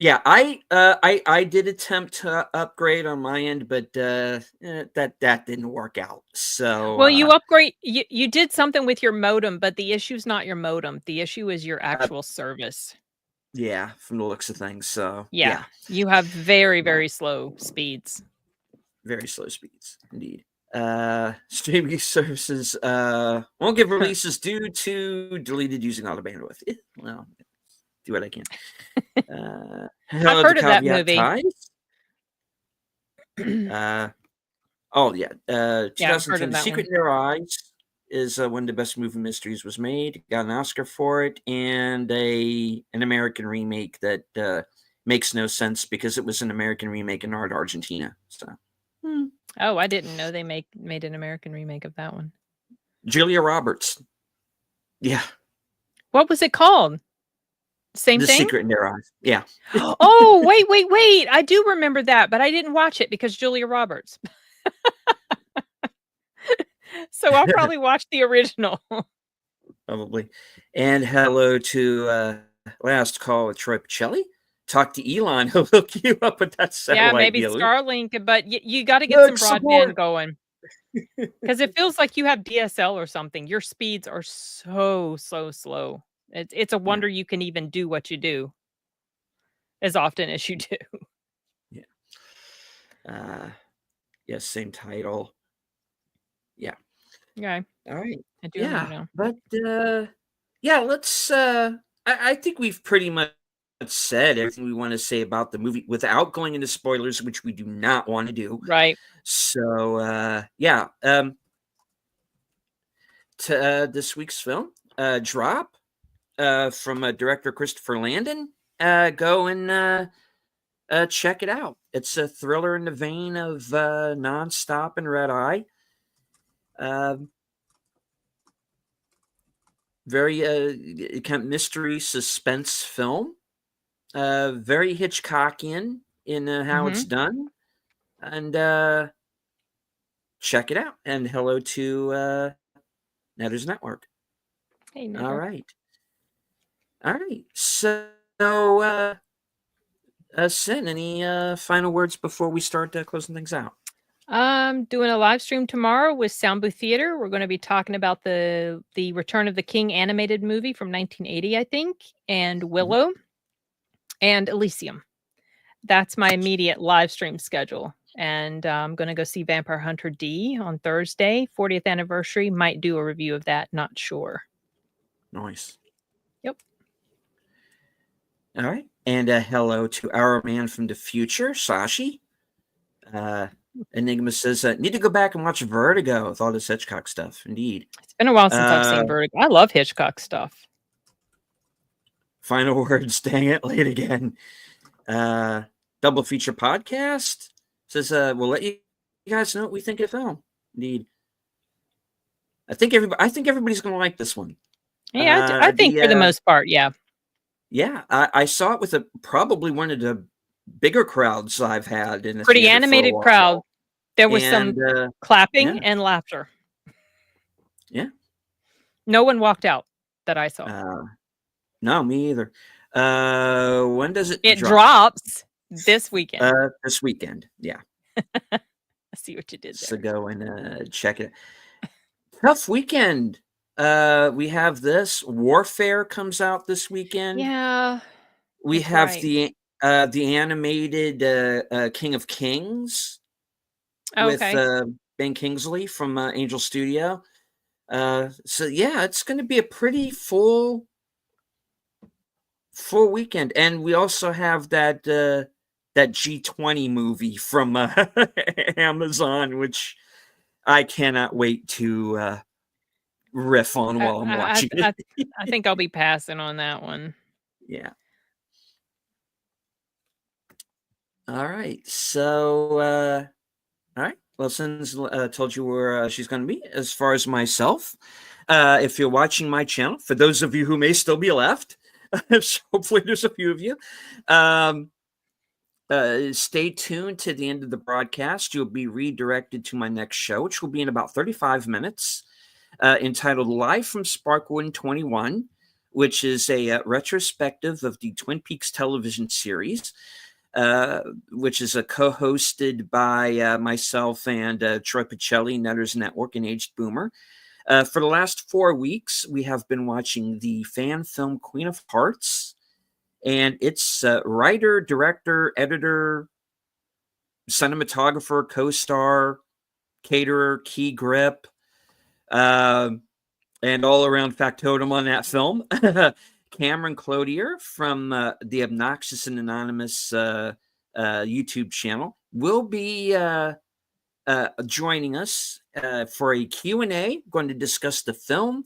Yeah, I did attempt to upgrade on my end, but that didn't work out. So
well, you upgrade. You did something with your modem, but the issue's not your modem. The issue is your actual service.
Yeah, from the looks of things. So
yeah. You have very, very slow speeds.
Very slow speeds, indeed. Streaming services won't give releases due to deleted using all the bandwidth. Well, do what I can.
I've heard of that movie.
Oh yeah. 2010,
Secret
in Their Eyes is one of the best movie mysteries was made. Got an Oscar for it, and an American remake that makes no sense because it was an American remake in art Argentina. So.
Oh, I didn't know they made an American remake of that one.
Julia Roberts. Yeah.
What was it called? Same thing?
The Secret in Their Eyes. Yeah.
Oh, wait. I do remember that, but I didn't watch it because Julia Roberts. So I'll probably watch the original.
Probably. And hello to Last Call with Troy Pacelli. Talk to Elon. He'll hook you up with that satellite.
Yeah, maybe
deal.
Starlink, but you got to get some broadband going. Because it feels like you have DSL or something. Your speeds are so slow. It's a wonder you can even do what you do as often as you do.
Yeah. Yes, same title. Yeah.
Okay.
All right.
I do remember now.
But let's I think we've pretty much said everything we want to say about the movie without going into spoilers, which we do not want to do.
Right.
So to this week's film, Drop, from director Christopher Landon. Go and check it out. It's a thriller in the vein of Nonstop and Red Eye. Very kind of mystery suspense film. Very Hitchcockian in how it's done. And check it out. And hello to Netters Network.
Hey, Netter.
All right. So, Sin, any final words before we start closing things out?
Doing a live stream tomorrow with Sound Booth Theater. We're going to be talking about the Return of the King animated movie from 1980, I think, and Willow and Elysium. That's my immediate live stream schedule. And I'm going to go see Vampire Hunter D on Thursday, 40th anniversary. Might do a review of that. Not sure.
Nice.
Yep.
All right. And hello to our man from the future, Sashi. Enigma says, need to go back and watch Vertigo with all this Hitchcock stuff. Indeed.
It's been a while since I've seen Vertigo. I love Hitchcock stuff.
Final words. Dang it. Late again. Double feature podcast says, we'll let you guys know what we think of the film. Indeed. I think everybody's going to like this one.
Yeah, I think for the most part, yeah.
Yeah, I saw it with probably one of the bigger crowds I've had in a
pretty animated crowd. There was some clapping and laughter.
Yeah.
No one walked out that I saw.
No, me either. When does it
drop? It drops this weekend.
This weekend, yeah.
I see what you did there.
So go and check it. Tough weekend. We have this Warfare comes out this weekend.
Yeah.
We have the animated King of Kings with Ben Kingsley from Angel Studio. So yeah, it's going to be a pretty full weekend, and we also have that G20 movie from Amazon, which I cannot wait to riff on while I'm watching it.
I think I'll be passing on that one.
Yeah. All right. So, all right. Well, since told you where she's going to be, as far as myself, if you're watching my channel, for those of you who may still be left, hopefully there's a few of you, stay tuned to the end of the broadcast. You'll be redirected to my next show, which will be in about 35 minutes, entitled Live from Sparkwood 21, which is a retrospective of the Twin Peaks television series, which is co-hosted by myself and Troy Pacelli, Nutters Network, and Aged Boomer. For the last 4 weeks, we have been watching the fan film Queen of Hearts, and its writer, director, editor, cinematographer, co-star, caterer, key grip, and all-around factotum on that film, Cameron Cloutier from the Obnoxious and Anonymous YouTube channel will be joining us for a Q&A. We're going to discuss the film.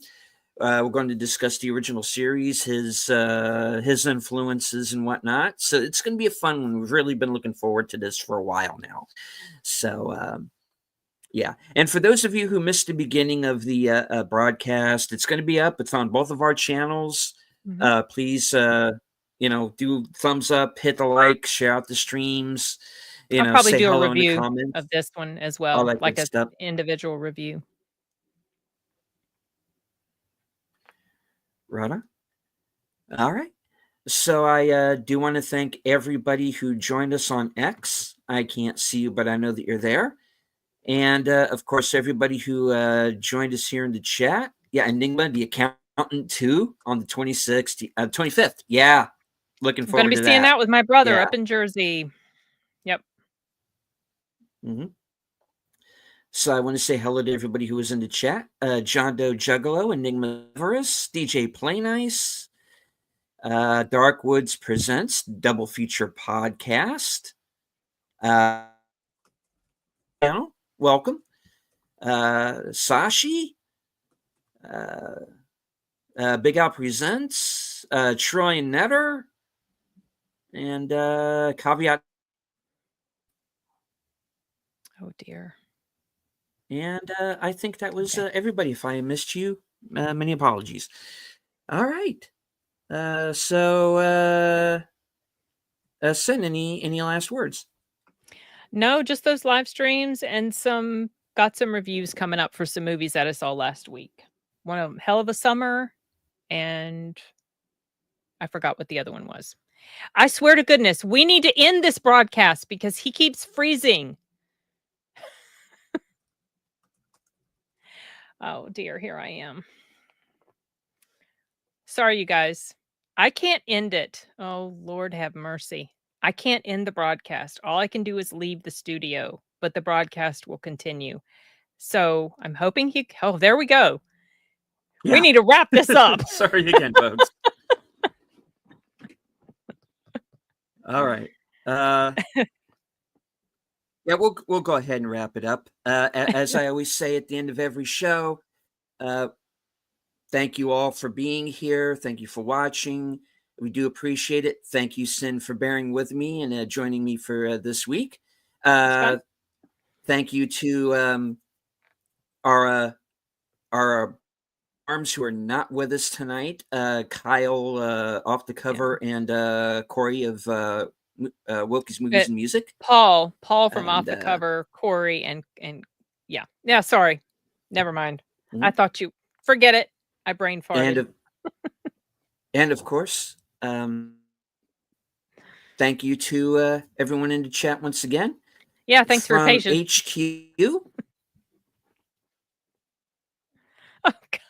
We're going to discuss the original series, his influences and whatnot. So it's going to be a fun one. We've really been looking forward to this for a while now. So, yeah. And for those of you who missed the beginning of the broadcast, it's going to be up. It's on both of our channels. Mm-hmm. Please, do thumbs up, hit the like, share out the streams.
I'll probably do a review of this one as well, like an individual review.
Right on. All right. So I do want to thank everybody who joined us on X. I can't see you, but I know that you're there. And, of course, everybody who joined us here in the chat. Yeah, Enigma, the accountant, too, on the 25th. Yeah, looking forward to that.
I'm going to be seeing that with my brother up in Jersey. Yep.
Mm-hmm. So I want to say hello to everybody who was in the chat. John Doe Juggalo, Enigma Everest, DJ Play Nice, Dark Woods Presents, Double Feature Podcast. Welcome. Sashi, Big Al Presents, Troy Netter, and Caveat.
Oh, dear.
And I think that was everybody. If I missed you, many apologies. All right. So, Sin, any last words?
No, just those live streams and got some reviews coming up for some movies that I saw last week. One of them, Hell of a Summer, and I forgot what the other one was. I swear to goodness, we need to end this broadcast because he keeps freezing. Oh dear, here I am. Sorry, you guys. I can't end it. Oh, Lord have mercy. I can't end the broadcast. All I can do is leave the studio, but the broadcast will continue. So I'm hoping oh, there we go.
Yeah.
We need to wrap this up.
Sorry again, folks. All right. Yeah, we'll go ahead and wrap it up. As I always say at the end of every show, thank you all for being here. Thank you for watching. We do appreciate it. Thank you, Sin, for bearing with me and joining me for this week. Thank you to our arms who are not with us tonight. Kyle off the cover and Corey of Wilkie's Movies and Music.
Paul from Off the Cover, Corey and yeah. Sorry, never mind. Mm-hmm. I thought you forget it. I brain farted.
And of course, thank you to everyone in the chat once again.
Yeah, thanks for your patience.
HQ.
Oh God.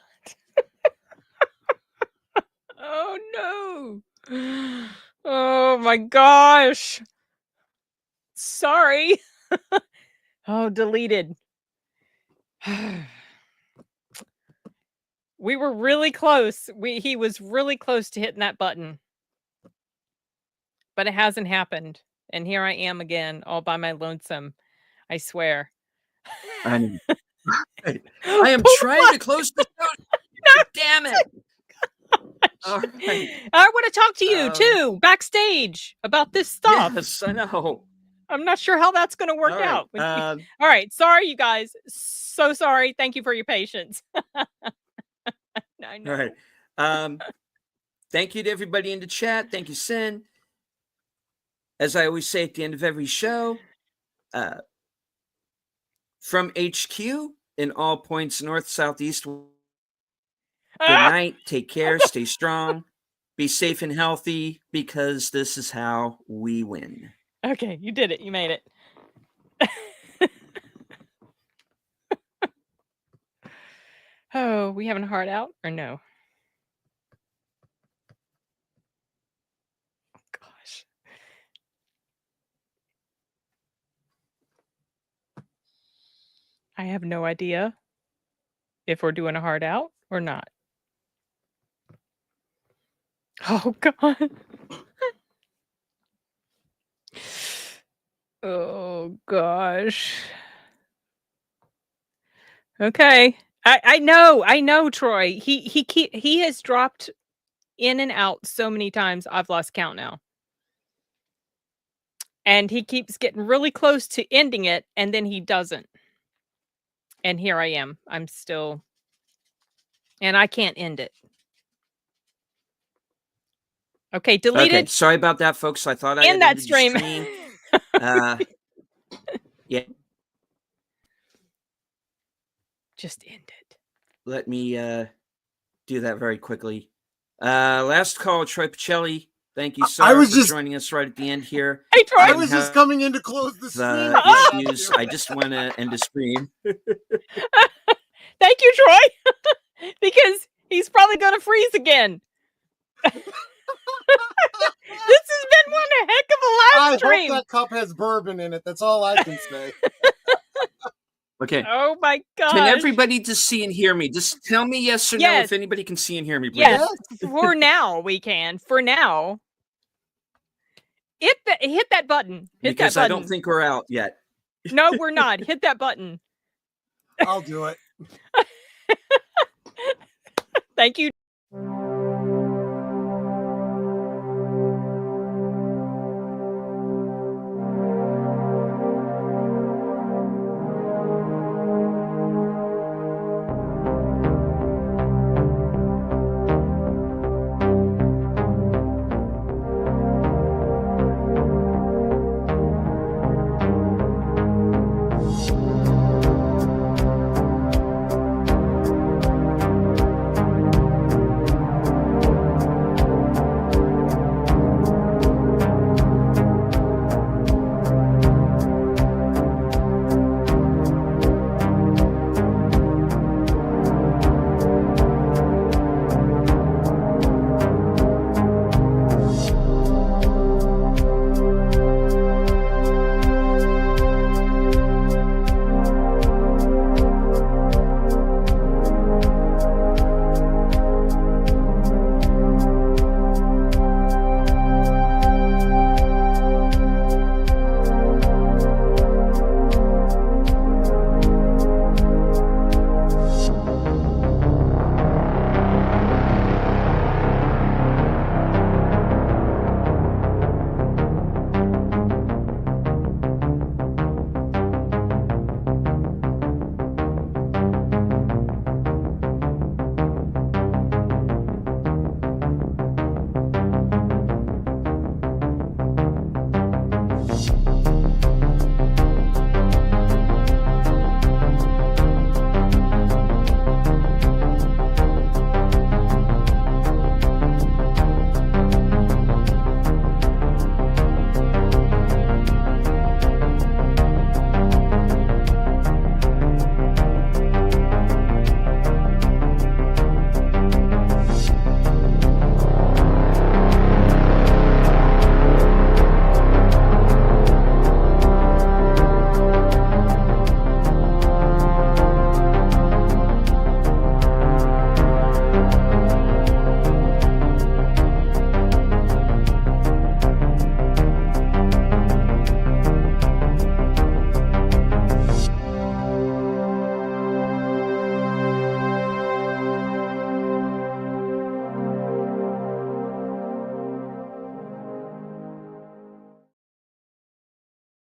Oh no. Oh my gosh. Sorry. Oh, deleted. We were really close. He was really close to hitting that button. But it hasn't happened. And here I am again, all by my lonesome. I swear.
I am trying to close the show. No, damn it.
All right. I want to talk to you too, backstage, about this stuff.
Yes, I know.
I'm not sure how that's going to work out. All right. Sorry, you guys. So sorry. Thank you for your patience. I know.
All right. Thank you to everybody in the chat. Thank you, Sin. As I always say at the end of every show, from HQ in all points north, south, east. Good night. Take care. Stay strong. Be safe and healthy, because this is how we win.
Okay, you did it. You made it. Oh, we having a heart out or no? Oh, gosh. I have no idea if we're doing a heart out or not. Oh, God. Oh, gosh. Okay. I know, Troy. He has dropped in and out so many times, I've lost count now. And he keeps getting really close to ending it, and then he doesn't. And here I am. I'm still... And I can't end it. Okay, deleted.
Okay, sorry about that, folks. I thought I
ended that stream.
Yeah.
Just end it.
Let me do that very quickly. Last call, Troy Pacelli. Thank you, sir, for joining us right at the end here.
Hey, Troy.
I was just coming in to close the stream.
Issues. I just want to end the stream.
Thank you, Troy. Because he's probably going to freeze again. This has been one heck of a live stream.
I hope that cup has bourbon in it. That's all I can say.
Okay.
Oh my God.
Can everybody just see and hear me? Just tell me yes or no if anybody can see and hear me, please.
Yes. For now, we can. For now. Hit that button.
Because
that button.
I don't think we're out yet.
No, we're not. Hit that button.
I'll do it.
Thank you.